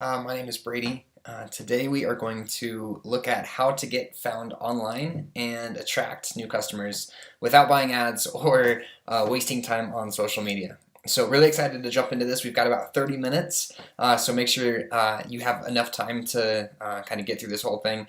My name is Brady. Today we are going to look at how to get found online and attract new customers without buying ads or wasting time on social media. So really excited to jump into this. We've got about 30 minutes, so make sure you have enough time to kind of get through this whole thing.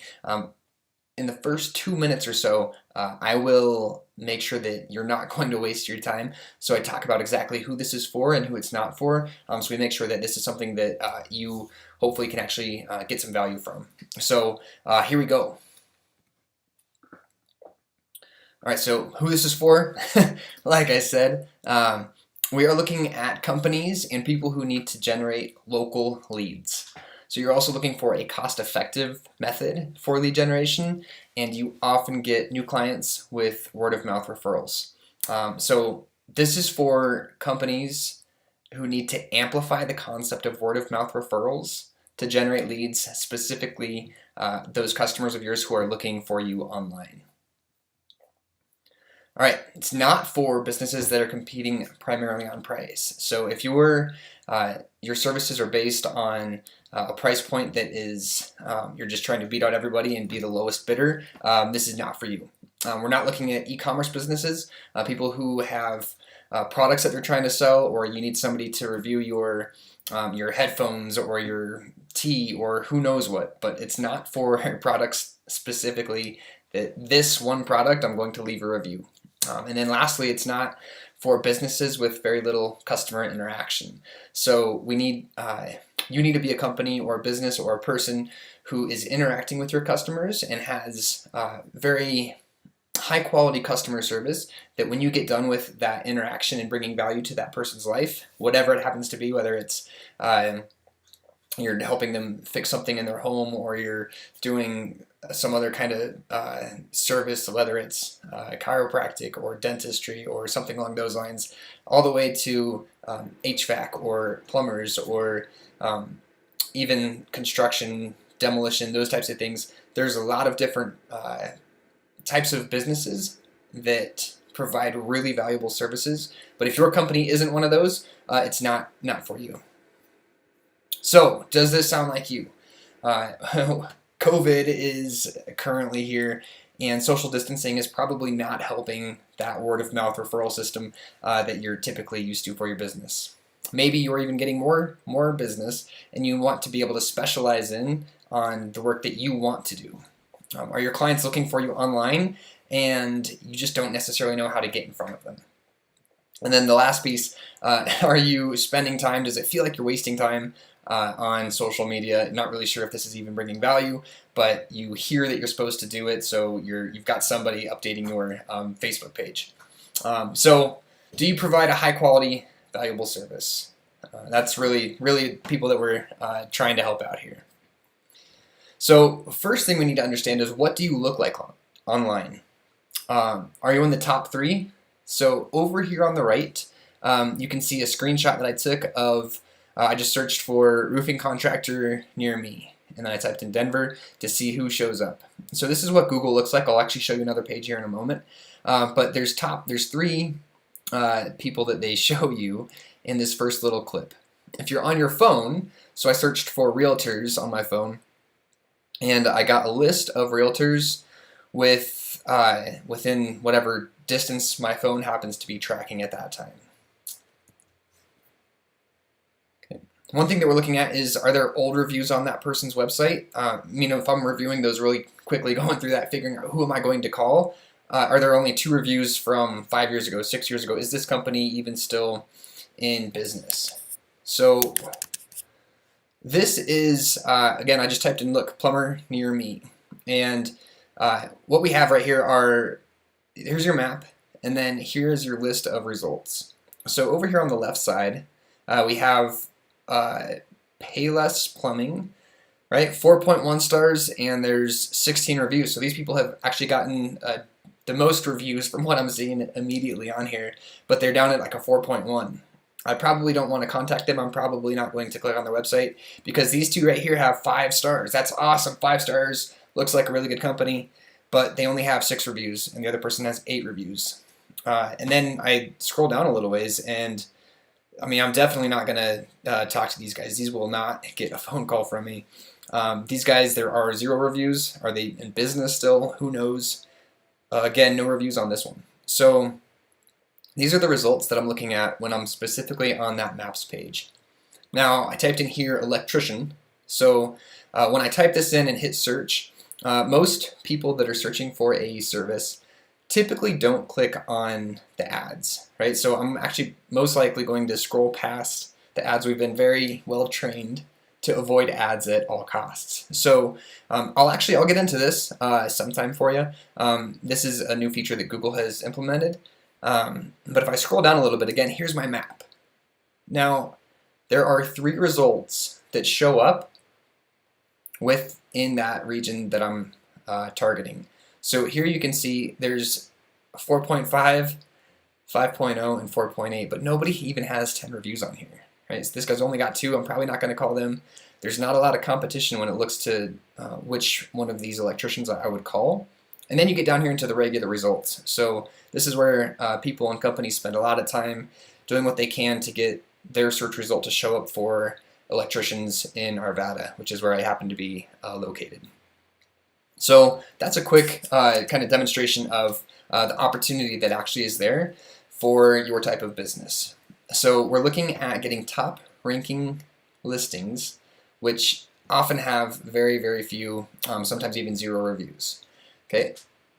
In the first 2 minutes or so, I will make sure that you're not going to waste your time. So I talk about exactly who this is for and who it's not for. So we make sure that this is something that you hopefully can actually get some value from. So here we go. All right, so who this is for, like I said, we are looking at companies and people who need to generate local leads. So you're also looking for a cost-effective method for lead generation, and you often get new clients with word-of-mouth referrals. So this is for companies who need to amplify the concept of word-of-mouth referrals to generate leads, specifically those customers of yours who are looking for you online. All right, it's not for businesses that are competing primarily on price. So if your services are based on a price point that is you're just trying to beat out everybody and be the lowest bidder, this is not for you. We're not looking at e-commerce businesses, people who have products that they're trying to sell, or you need somebody to review your headphones or your tea or who knows what. But it's not for products specifically. That this one product I'm going to leave a review. And then lastly, it's not for businesses with very little customer interaction. So we need you need to be a company or a business or a person who is interacting with your customers and has very high quality customer service, that when you get done with that interaction and bringing value to that person's life, whatever it happens to be, whether it's you're helping them fix something in their home, or you're doing some other kind of service, whether it's chiropractic or dentistry or something along those lines, all the way to HVAC or plumbers or even construction, demolition, those types of things. There's a lot of different types of businesses that provide really valuable services, but if your company isn't one of those, it's not for you. So, does this sound like you? COVID is currently here, and social distancing is probably not helping that word-of-mouth referral system that you're typically used to for your business. Maybe you're even getting more business, and you want to be able to specialize on the work that you want to do. Are your clients looking for you online, and you just don't necessarily know how to get in front of them? And then the last piece, are you spending time? Does it feel like you're wasting time on social media? Not really sure if this is even bringing value, but you hear that you're supposed to do it, so you've got somebody updating your Facebook page. So do you provide a high quality, valuable service? That's really people that we're trying to help out here. So first thing we need to understand is, what do you look like online? Are you in the top 3? So over here on the right, you can see a screenshot that I took of, I just searched for roofing contractor near me, and then I typed in Denver to see who shows up. So this is what Google looks like. I'll actually show you another page here in a moment. But there's 3 people that they show you in this first little clip. If you're on your phone, so I searched for realtors on my phone, and I got a list of realtors with within whatever distance my phone happens to be tracking at that time. Okay. One thing that we're looking at is, are there old reviews on that person's website? If I'm reviewing those really quickly, going through that, figuring out who am I going to call, are there only 2 reviews from 5 years ago, 6 years ago? Is this company even still in business? So this is, again, I just typed in, look, plumber near me. And what we have right here here's your map, and then here's your list of results. So over here on the left side, we have Payless Plumbing, right? 4.1 stars, and there's 16 reviews. So these people have actually gotten the most reviews from what I'm seeing immediately on here, but they're down at like a 4.1. I probably don't want to contact them. I'm probably not going to click on their website, because these 2 right here have 5 stars. That's awesome. 5 stars. Looks like a really good company, but they only have 6 reviews, and the other person has 8 reviews. And then I scroll down a little ways, and I mean, I'm definitely not going to talk to these guys. These will not get a phone call from me. These guys, there are 0 reviews. Are they in business still? Who knows? Again, no reviews on this one. So these are the results that I'm looking at when I'm specifically on that maps page. Now, I typed in here electrician. So when I type this in and hit search, most people that are searching for a service typically don't click on the ads, right? So I'm actually most likely going to scroll past the ads. We've been very well trained to avoid ads at all costs. So I'll get into this sometime for you. This is a new feature that Google has implemented. But if I scroll down a little bit, again, here's my map. Now, there are 3 results that show up within that region that I'm targeting. So here you can see there's 4.5, 5.0, and 4.8, but nobody even has 10 reviews on here. Right? So this guy's only got 2. I'm probably not going to call them. There's not a lot of competition when it looks to which one of these electricians I would call. And then you get down here into the regular results. So this is where people and companies spend a lot of time doing what they can to get their search result to show up for electricians in Arvada, which is where I happen to be located. So that's a quick kind of demonstration of the opportunity that actually is there for your type of business. So we're looking at getting top ranking listings, which often have very, very few, sometimes even 0 reviews. Okay,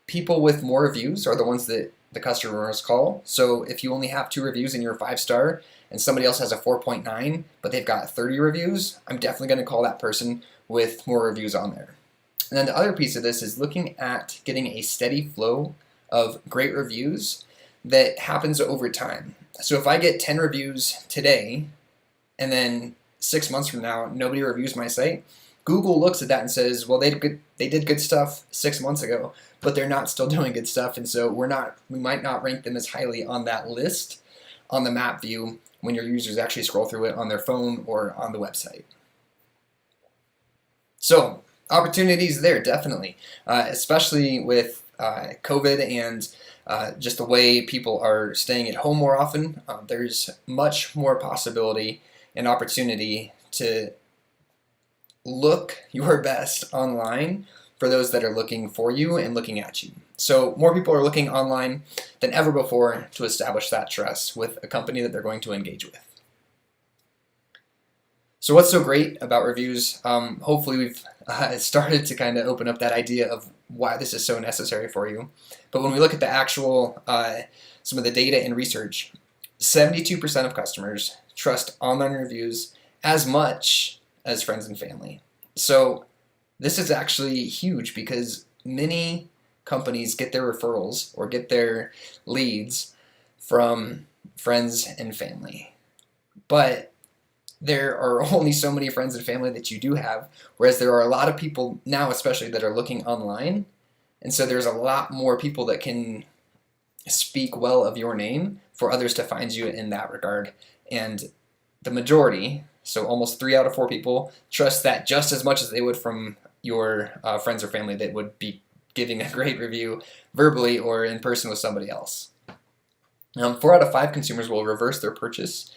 people with more reviews are the ones that the customers call. So if you only have 2 reviews and you're 5-star and somebody else has a 4.9, but they've got 30 reviews, I'm definitely going to call that person with more reviews on there. And then the other piece of this is looking at getting a steady flow of great reviews that happens over time. So if I get 10 reviews today and then 6 months from now nobody reviews my site, Google looks at that and says, well, they did good stuff 6 months ago, but they're not still doing good stuff, and so we might not rank them as highly on that list on the map view when your users actually scroll through it on their phone or on the website. So opportunities there, definitely, especially with COVID and just the way people are staying at home more often. There's much more possibility and opportunity to look your best online for those that are looking for you and looking at you. So more people are looking online than ever before to establish that trust with a company that they're going to engage with. So what's so great about reviews? Hopefully we've started to kind of open up that idea of why this is so necessary for you. But when we look at the actual, some of the data and research, 72% of customers trust online reviews as much as friends and family. So this is actually huge because many companies get their referrals or get their leads from friends and family. But there are only so many friends and family that you do have, whereas there are a lot of people now especially that are looking online, and so there's a lot more people that can speak well of your name for others to find you in that regard. And the majority, so almost 3 out of 4 people, trust that just as much as they would from your friends or family that would be giving a great review verbally or in person with somebody else. 4 out of 5 consumers will reverse their purchase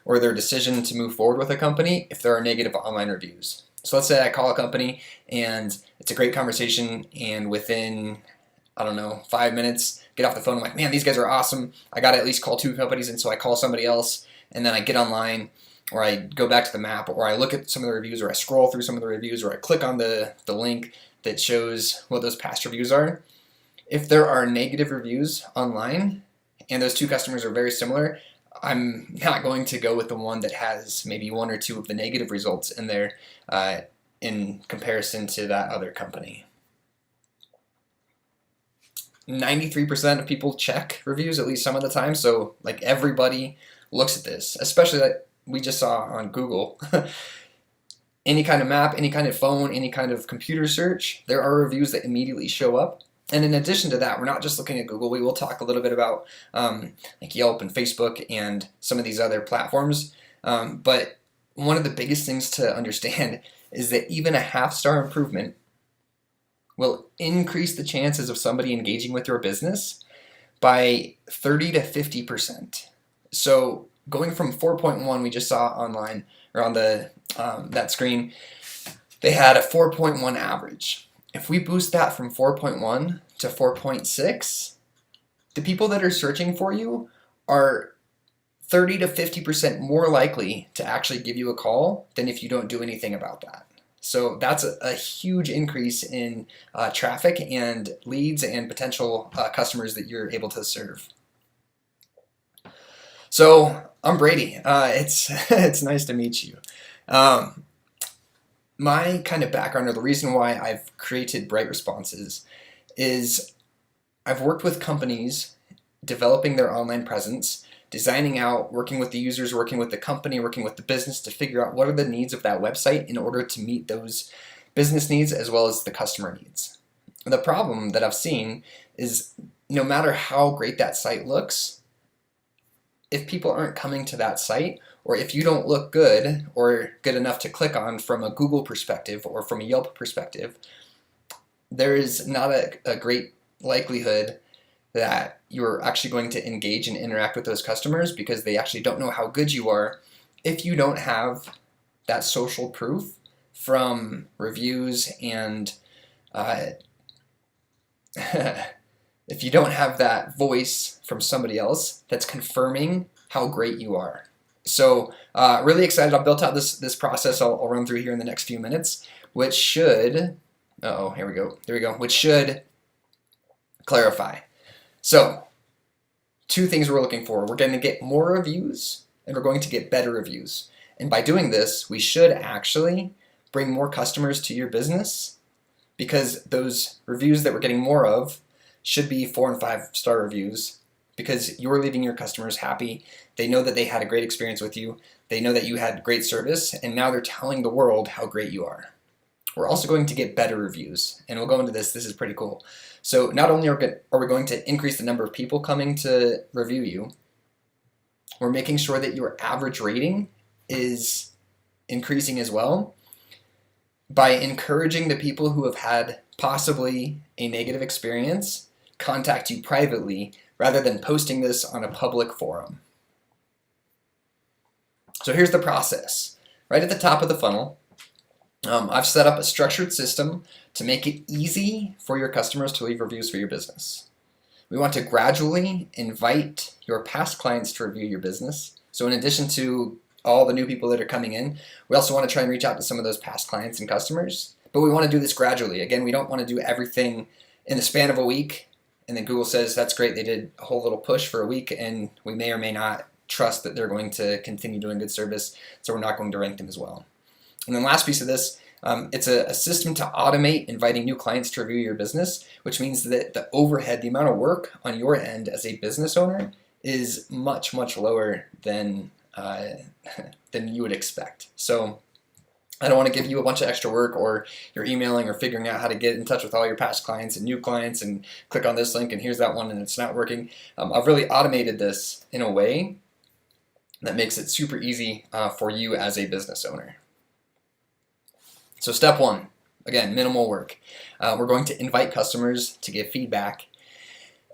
or their decision to move forward with a company if there are negative online reviews. So let's say I call a company and it's a great conversation, and within, 5 minutes, get off the phone, I'm like, man, these guys are awesome. I got to at least call 2 companies, and so I call somebody else, and then I get online, or I go back to the map, or I look at some of the reviews, or I scroll through some of the reviews, or I click on the link that shows what those past reviews are. If there are negative reviews online, and those 2 customers are very similar, I'm not going to go with the one that has maybe 1 or 2 of the negative results in there in comparison to that other company. 93% of people check reviews at least some of the time, so like everybody looks at this, especially that we just saw on Google. Any kind of map, any kind of phone, any kind of computer search, there are reviews that immediately show up. And in addition to that, we're not just looking at Google. We will talk a little bit about like Yelp and Facebook and some of these other platforms. But one of the biggest things to understand is that even a half-star improvement will increase the chances of somebody engaging with your business by 30 to 50%. So going from 4.1 we just saw online or on the that screen, they had a 4.1 average. If we boost that from 4.1 to 4.6, the people that are searching for you are 30 to 50% more likely to actually give you a call than if you don't do anything about that. So that's a huge increase in traffic and leads and potential customers that you're able to serve. So I'm Brady. It's nice to meet you. My kind of background, or the reason why I've created Bright Responses, is I've worked with companies developing their online presence, designing out, working with the users, working with the company, working with the business to figure out what are the needs of that website in order to meet those business needs as well as the customer needs. The problem that I've seen is no matter how great that site looks, if people aren't coming to that site, or if you don't look good or good enough to click on from a Google perspective or from a Yelp perspective, there is not a great likelihood that you're actually going to engage and interact with those customers because they actually don't know how good you are if you don't have that social proof from reviews and if you don't have that voice from somebody else that's confirming how great you are. So really excited. I've built out this process I'll run through here in the next few minutes, which should, here we go. There we go. Which should clarify. So 2 things we're looking for. We're going to get more reviews and we're going to get better reviews. And by doing this, we should actually bring more customers to your business because those reviews that we're getting more of should be 4 and 5 star reviews because you're leaving your customers happy. They know that they had a great experience with you. They know that you had great service, and now they're telling the world how great you are. We're also going to get better reviews, and we'll go into this. This is pretty cool. So not only are we going to increase the number of people coming to review you, we're making sure that your average rating is increasing as well by encouraging the people who have had possibly a negative experience contact you privately rather than posting this on a public forum. So here's the process. Right at the top of the funnel, I've set up a structured system to make it easy for your customers to leave reviews for your business. We want to gradually invite your past clients to review your business. So in addition to all the new people that are coming in, we also want to try and reach out to some of those past clients and customers. But we want to do this gradually. Again, we don't want to do everything in the span of a week, and then Google says, that's great, they did a whole little push for a week, and we may or may not trust that they're going to continue doing good service, so we're not going to rank them as well. And then last piece of this, it's a system to automate inviting new clients to review your business, which means that the overhead, the amount of work on your end as a business owner is much, much lower than you would expect. So I don't want to give you a bunch of extra work, or you're emailing or figuring out how to get in touch with all your past clients and new clients and click on this link and here's that one and it's not working. I've really automated this in a way that makes it super easy for you as a business owner. So step 1, again, minimal work. We're going to invite customers to give feedback,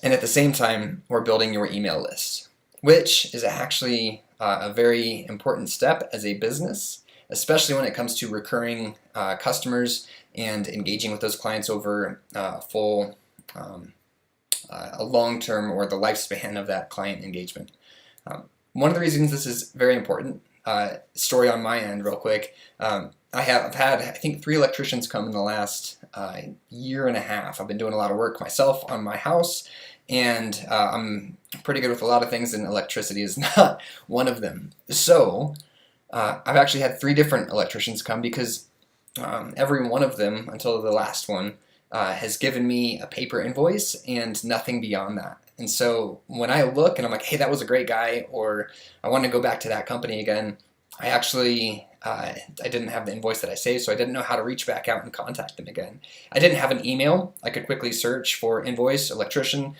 and at the same time, we're building your email list, which is actually a very important step as a business, especially when it comes to recurring customers and engaging with those clients over a long-term or the lifespan of that client engagement. One of the reasons this is very important, story on my end real quick, I've had, I think, 3 electricians come in the last year and a half. I've been doing a lot of work myself on my house, and I'm pretty good with a lot of things, and electricity is not one of them. So I've actually had 3 different electricians come because every one of them, until the last one, has given me a paper invoice and nothing beyond that. And so when I look and I'm like, hey, that was a great guy, or I want to go back to that company again, I actually, I didn't have the invoice that I saved, so I didn't know how to reach back out and contact them again. I didn't have an email. I could quickly search for invoice, electrician,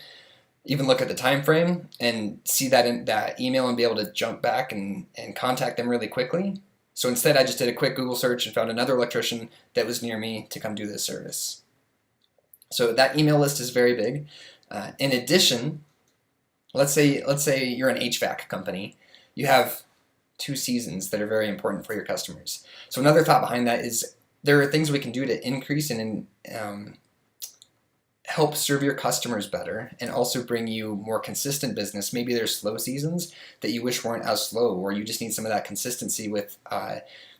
even look at the time frame and see that in that email and be able to jump back and contact them really quickly. So instead, I just did a quick Google search and found another electrician that was near me to come do this service. So that email list is very big. In addition, let's say you're an HVAC company. you have 2 seasons that are very important for your customers. So another thought behind that is there are things we can do to increase and help serve your customers better and also bring you more consistent business. Maybe there's slow seasons that you wish weren't as slow, or you just need some of that consistency with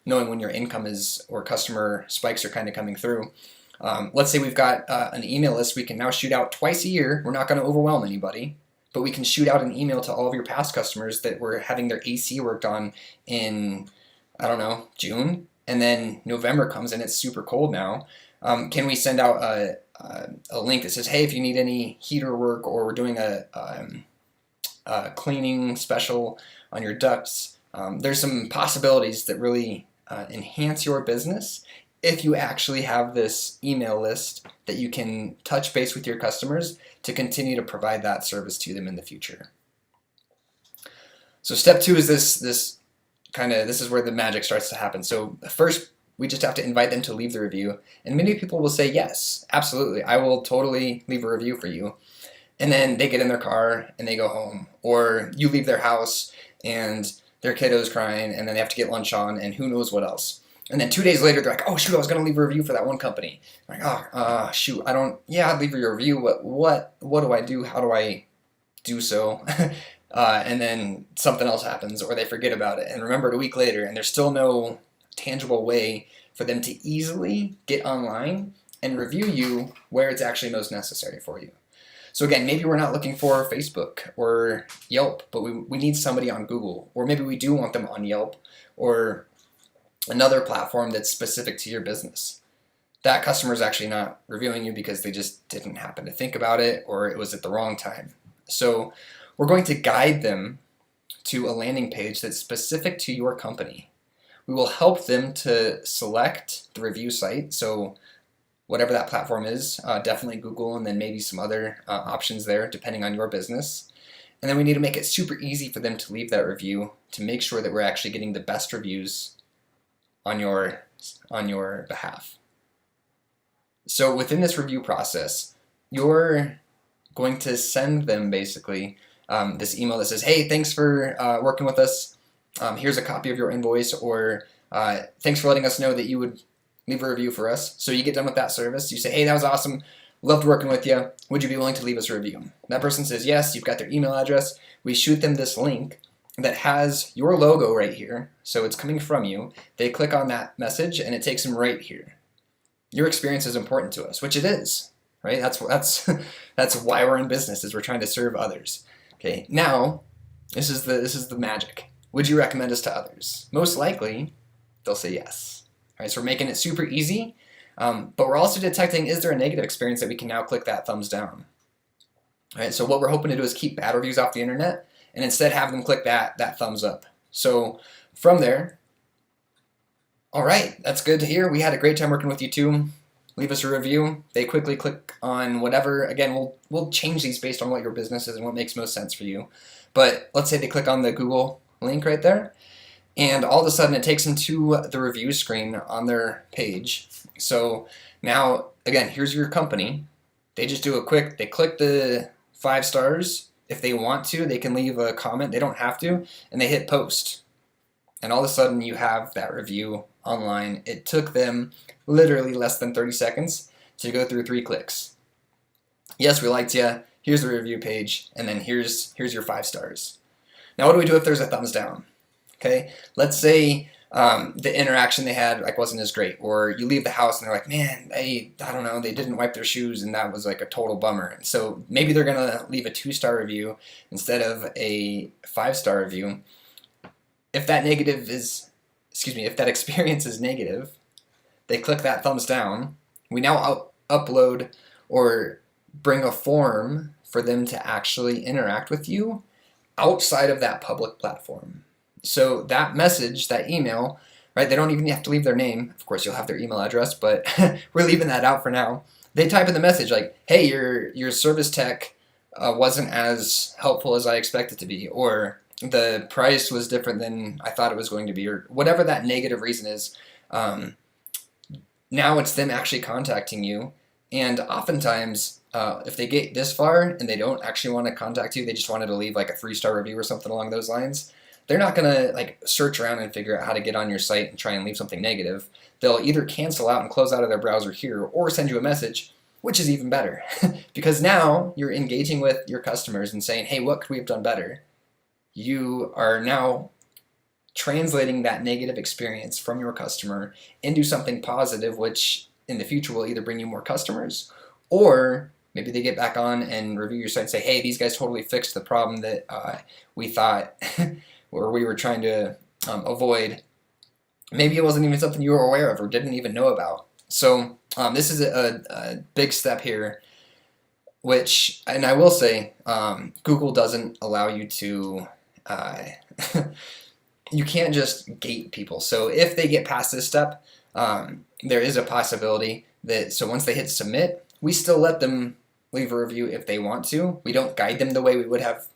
knowing when your income is or customer spikes are kind of coming through. Let's say we've got an email list we can now shoot out twice a year. We're not going to overwhelm anybody, but we can shoot out an email to all of your past customers that were having their AC worked on in, I don't know, June, and then November comes and it's super cold now. Can we send out a link that says, hey, if you need any heater work, or we're doing a cleaning special on your ducts? There's some possibilities that really enhance your business if you actually have this email list that you can touch base with your customers to continue to provide that service to them in the future. So step 2 is this is where the magic starts to happen. So first, we just have to invite them to leave the review. And many people will say, yes, absolutely, I will totally leave a review for you. And then they get in their car and they go home. Or you leave their house and their kiddo's crying and then they have to get lunch on and who knows what else. And then 2 days later, they're like, oh, shoot, I was going to leave a review for that one company. I'm like, shoot, I'd leave you a review. What do I do? How do I do so? And then something else happens, or they forget about it and remember it a week later, and there's still no tangible way for them to easily get online and review you where it's actually most necessary for you. So again, maybe we're not looking for Facebook or Yelp, but we need somebody on Google, or maybe we do want them on Yelp or another platform that's specific to your business. That customer is actually not reviewing you because they just didn't happen to think about it, or it was at the wrong time. So we're going to guide them to a landing page that's specific to your company. We will help them to select the review site. So whatever that platform is, definitely Google, and then maybe some other options there depending on your business. And then we need to make it super easy for them to leave that review to make sure that we're actually getting the best reviews on your behalf. So within this review process, you're going to send them basically this email that says, hey, thanks for working with us. Here's a copy of your invoice, or thanks for letting us know that you would leave a review for us. So you get done with that service. You say, hey, that was awesome. Loved working with you. Would you be willing to leave us a review? That person says yes. You've got their email address. We shoot them this link that has your logo right here. So it's coming from you. They click on that message and it takes them right here. Your experience is important to us, which it is, right? That's why we're in business, is we're trying to serve others. Okay, now this is the magic. Would you recommend us to others? Most likely, they'll say yes. All right, so we're making it super easy, but we're also detecting, is there a negative experience that we can now click that thumbs down? All right, so what we're hoping to do is keep bad reviews off the internet and instead have them click that thumbs up. So from there, all right, that's good to hear. We had a great time working with you too. Leave us a review. They quickly click on whatever. Again, we'll change these based on what your business is and what makes most sense for you. But let's say they click on the Google link right there, and all of a sudden it takes them to the review screen on their page. So now, again, here's your company. They just do they click the 5 stars. If they want to, they can leave a comment. They don't have to, and they hit post. And all of a sudden you have that review online. It took them literally less than 30 seconds to go through 3 clicks. Yes, we liked you. Here's the review page, and then here's your 5 stars. Now what do we do if there's a thumbs down? Okay, let's say the interaction they had wasn't as great, or you leave the house and they're like, man, I don't know, they didn't wipe their shoes and that was like a total bummer. And so maybe they're gonna leave a 2-star review instead of a 5-star review. If that experience is negative, they click that thumbs down. We now upload or bring a form for them to actually interact with you outside of that public platform. So that message, that email, right, they don't even have to leave their name. Of course, you'll have their email address, but we're leaving that out for now. They type in the message like, hey, your service tech wasn't as helpful as I expected to be, or the price was different than I thought it was going to be, or whatever that negative reason is. Now it's them actually contacting you, and oftentimes if they get this far and they don't actually want to contact you, they just wanted to leave like a 3-star review or something along those lines, they're not gonna like search around and figure out how to get on your site and try and leave something negative. They'll either cancel out and close out of their browser here or send you a message, which is even better because now you're engaging with your customers and saying, hey, what could we have done better? You are now translating that negative experience from your customer into something positive, which in the future will either bring you more customers, or maybe they get back on and review your site and say, hey, these guys totally fixed the problem that we thought or we were trying to avoid. Maybe it wasn't even something you were aware of or didn't even know about. So this is a big step here, which, and I will say, Google doesn't allow you to, you can't just gate people. So if they get past this step, there is a possibility that, so once they hit submit, we still let them leave a review if they want to. We don't guide them the way we would have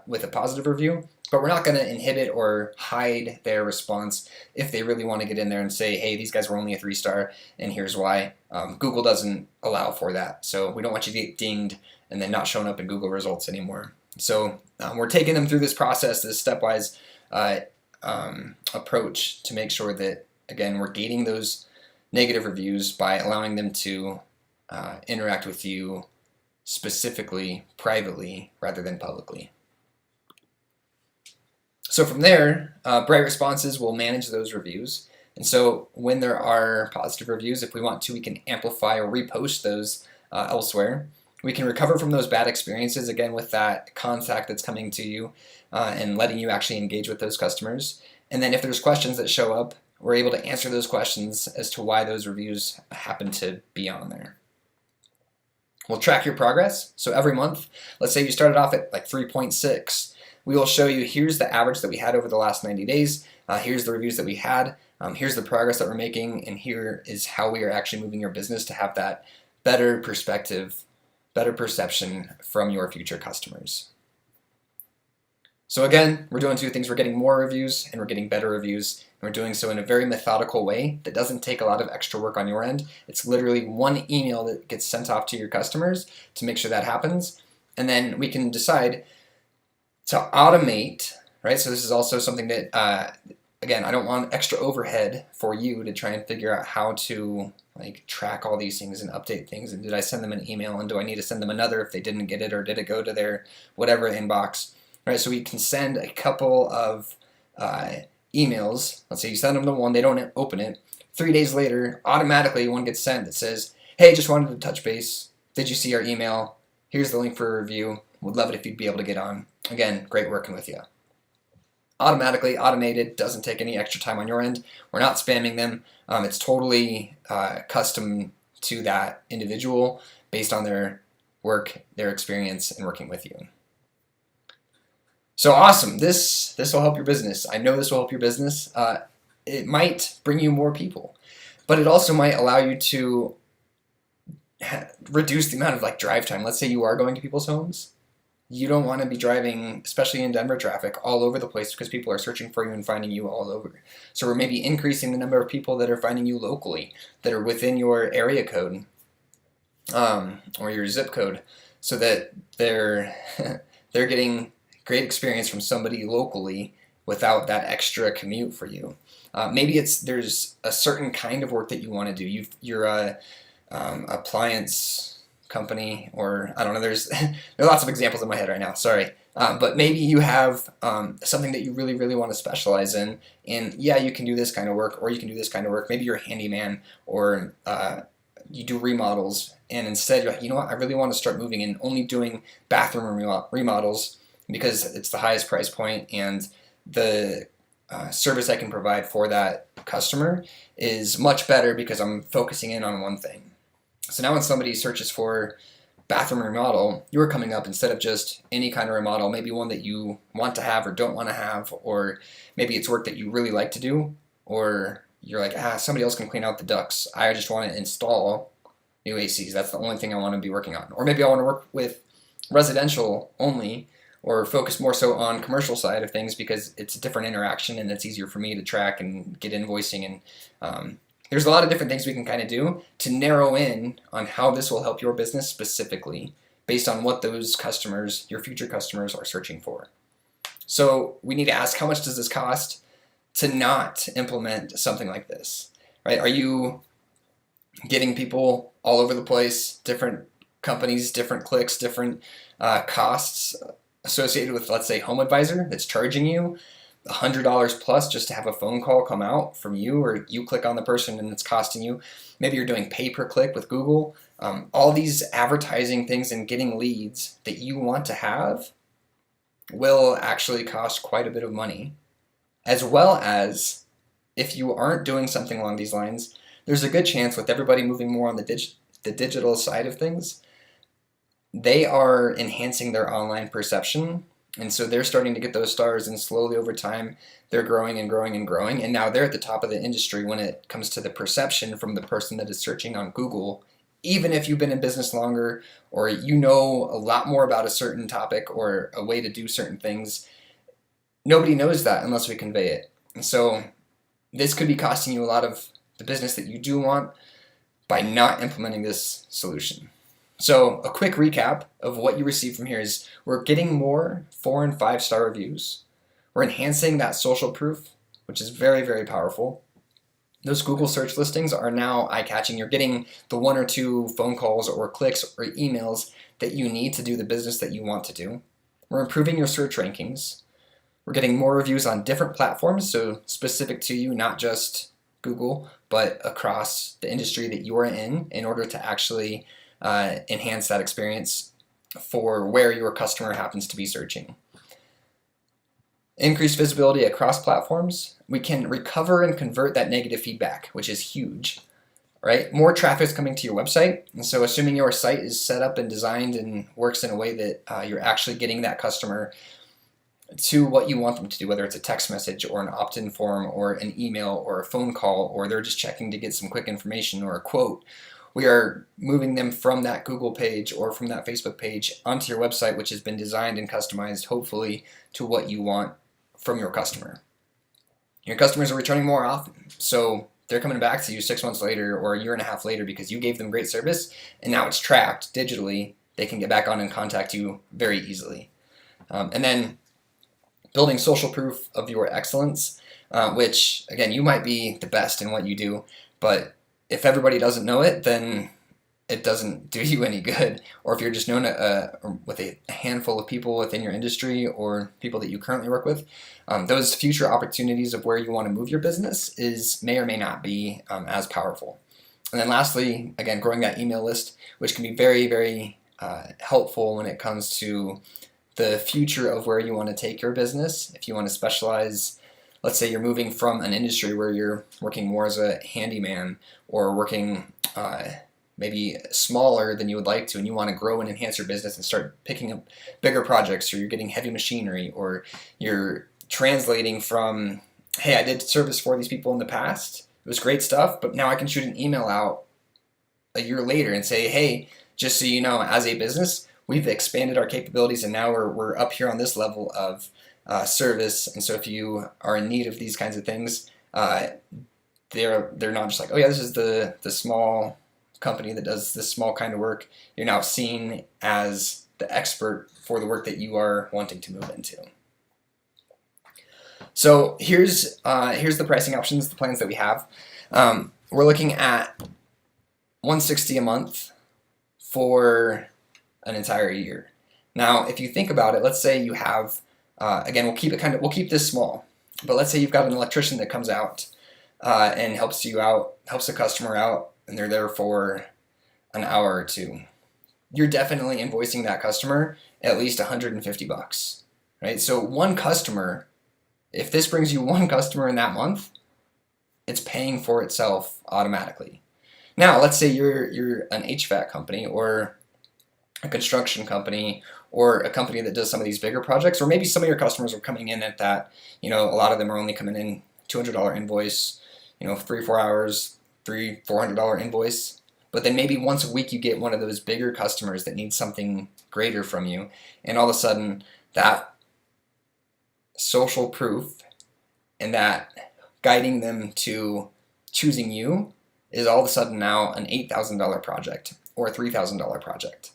with a positive review, but we're not going to inhibit or hide their response if they really want to get in there and say, hey, these guys were only a 3-star and here's why. Google doesn't allow for that. So we don't want you to get dinged and then not showing up in Google results anymore. So we're taking them through this process, this stepwise approach to make sure that, again, we're gating those negative reviews by allowing them to interact with you specifically, privately, rather than publicly. So from there, Bright Responses will manage those reviews. And so when there are positive reviews, if we want to, we can amplify or repost those elsewhere. We can recover from those bad experiences, again, with that contact that's coming to you and letting you actually engage with those customers. And then if there's questions that show up, we're able to answer those questions as to why those reviews happen to be on there. We'll track your progress. So every month, let's say you started off at like 3.6, we will show you here's the average that we had over the last 90 days, here's the reviews that we had, here's the progress that we're making, and here is how we are actually moving your business to have that better perspective, better perception from your future customers. So again, we're doing two things. We're getting more reviews and we're getting better reviews. And we're doing so in a very methodical way that doesn't take a lot of extra work on your end. It's literally one email that gets sent off to your customers to make sure that happens. And then we can decide to automate, right? So this is also something that, again, I don't want extra overhead for you to try and figure out how to like track all these things and update things. And did I send them an email and do I need to send them another if they didn't get it, or did it go to their whatever inbox? Right, so we can send a couple of emails. Let's say you send them the one, they don't open it. 3 days later, automatically one gets sent that says, hey, just wanted to touch base. Did you see our email? Here's the link for a review. Would love it if you'd be able to get on. Again, great working with you. Automatically, automated, doesn't take any extra time on your end. We're not spamming them. It's totally custom to that individual based on their work, their experience, and working with you. So awesome, this will help your business. I know this will help your business. It might bring you more people, but it also might allow you to reduce the amount of like drive time. Let's say you are going to people's homes. You don't want to be driving, especially in Denver traffic, all over the place because people are searching for you and finding you all over. So we're maybe increasing the number of people that are finding you locally, that are within your area code or your zip code, so that they're getting great experience from somebody locally without that extra commute for you. Maybe there's a certain kind of work that you want to do. You're a appliance company, or I don't know. There are lots of examples in my head right now. Sorry, but maybe you have something that you really, really want to specialize in. And yeah, you can do this kind of work, or you can do this kind of work. Maybe you're a handyman, or you do remodels. And instead, you're like, you know what? I really want to start moving and only doing bathroom remodels, because it's the highest price point and the service I can provide for that customer is much better because I'm focusing in on one thing. So now when somebody searches for bathroom remodel, you're coming up instead of just any kind of remodel, maybe one that you want to have or don't want to have, or maybe it's work that you really like to do, or you're like, somebody else can clean out the ducts. I just want to install new ACs. That's the only thing I want to be working on. Or maybe I want to work with residential only, or focus more so on commercial side of things because it's a different interaction and it's easier for me to track and get invoicing. And there's a lot of different things we can kind of do to narrow in on how this will help your business specifically based on what those customers, your future customers, are searching for. So we need to ask, how much does this cost to not implement something like this, right? Are you getting people all over the place, different companies, different clicks, different costs associated with, let's say, HomeAdvisor that's charging you $100 plus just to have a phone call come out from you, or you click on the person and it's costing you. Maybe you're doing pay per click with Google. All these advertising things and getting leads that you want to have will actually cost quite a bit of money. As well as, if you aren't doing something along these lines, there's a good chance with everybody moving more on the digital side of things, they are enhancing their online perception. And so they're starting to get those stars, and slowly over time, they're growing and growing and growing. And now they're at the top of the industry when it comes to the perception from the person that is searching on Google. Even if you've been in business longer, or you know a lot more about a certain topic or a way to do certain things, nobody knows that unless we convey it. And so this could be costing you a lot of the business that you do want by not implementing this solution. So a quick recap of what you receive from here is, we're getting more 4 and 5-star reviews. We're enhancing that social proof, which is very, very powerful. Those Google search listings are now eye-catching. You're getting the 1 or 2 phone calls or clicks or emails that you need to do the business that you want to do. We're improving your search rankings. We're getting more reviews on different platforms, so specific to you, not just Google, but across the industry that you're in order to actually enhance that experience for where your customer happens to be searching. Increased visibility across platforms. We can recover and convert that negative feedback, which is huge, right? More traffic is coming to your website, and so assuming your site is set up and designed and works in a way that you're actually getting that customer to what you want them to do, whether it's a text message or an opt-in form or an email or a phone call, or they're just checking to get some quick information or a quote, we are moving them from that Google page or from that Facebook page onto your website, which has been designed and customized, hopefully, to what you want from your customer. Your customers are returning more often, so they're coming back to you 6 months later or a year and a half later because you gave them great service, and now it's tracked digitally. They can get back on and contact you very easily. And then building social proof of your excellence, which, again, you might be the best in what you do, but if everybody doesn't know it, then it doesn't do you any good. Or if you're just known with a handful of people within your industry or people that you currently work with, those future opportunities of where you want to move your business may or may not be as powerful. And then lastly, again, growing that email list, which can be very, very helpful when it comes to the future of where you want to take your business. If you want to specialize, let's say you're moving from an industry where you're working more as a handyman or working maybe smaller than you would like to, and you want to grow and enhance your business and start picking up bigger projects, or you're getting heavy machinery, or you're translating from, hey, I did service for these people in the past, it was great stuff, but now I can shoot an email out a year later and say, hey, just so you know, as a business, we've expanded our capabilities and now we're up here on this level of service. And so if you are in need of these kinds of things, they're not just like, oh yeah, this is the small company that does this small kind of work. You're now seen as the expert for the work that you are wanting to move into. So here's the pricing options, the plans that we have. We're looking at $160 a month for an entire year. Now, if you think about it, let's say you have, again, we'll keep this small, but let's say you've got an electrician that comes out and helps the customer out, and they're there for an hour or two. You're definitely invoicing that customer at least $150, right? So one customer, if this brings you one customer in that month, it's paying for itself automatically. Now, let's say you're an HVAC company or a construction company or a company that does some of these bigger projects, or maybe some of your customers are coming in at that, a lot of them are only coming in $200 invoice, 3-4 hours, $400 invoice. But then maybe once a week you get one of those bigger customers that needs something greater from you, and all of a sudden that social proof and that guiding them to choosing you is all of a sudden now an $8,000 project or a $3,000 project.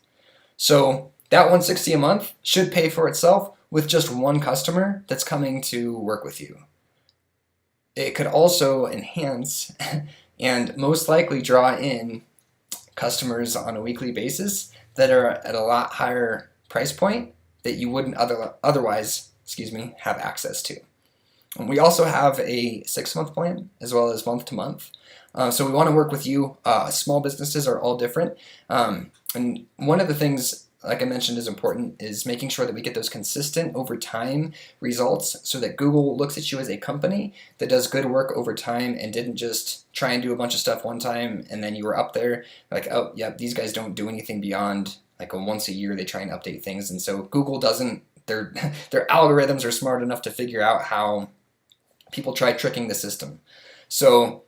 So that $160 a month should pay for itself with just one customer that's coming to work with you. It could also enhance and most likely draw in customers on a weekly basis that are at a lot higher price point that you wouldn't otherwise have access to. And we also have a 6-month plan as well as month-to-month. So we want to work with you. Small businesses are all different. And one of the things, like I mentioned, is important is making sure that we get those consistent over time results so that Google looks at you as a company that does good work over time and didn't just try and do a bunch of stuff one time and then you were up there like, oh yeah, these guys don't do anything beyond like once a year they try and update things. And so Google doesn't, their algorithms are smart enough to figure out how people try tricking the system. So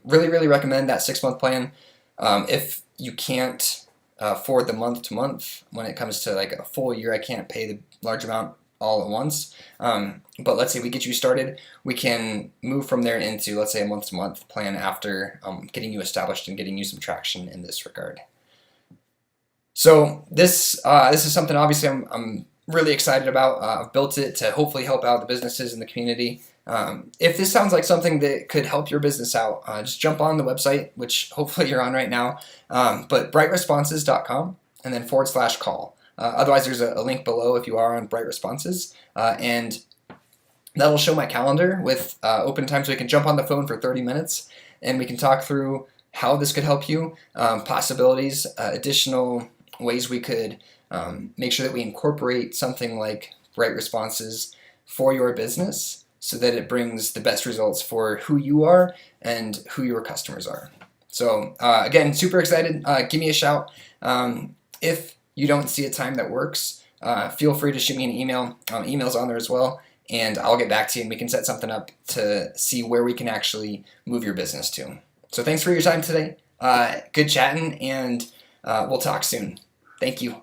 really recommend that 6-month plan. If you can't afford the month-to-month when it comes to like a full year, I can't pay the large amount all at once. But let's say we get you started, we can move from there into, let's say, a month-to-month plan after getting you established and getting you some traction in this regard. So this is something obviously I'm really excited about. I've built it to hopefully help out the businesses in the community. If this sounds like something that could help your business out, just jump on the website, which hopefully you're on right now, but brightresponses.com and then /call. Otherwise, there's a link below if you are on Bright Responses, and that'll show my calendar with open time so we can jump on the phone for 30 minutes and we can talk through how this could help you, possibilities, additional ways we could make sure that we incorporate something like Bright Responses for your business so that it brings the best results for who you are and who your customers are. So again, super excited. Give me a shout. If you don't see a time that works, feel free to shoot me an email. Email's on there as well, and I'll get back to you and we can set something up to see where we can actually move your business to. So thanks for your time today. Good chatting, and we'll talk soon. Thank you.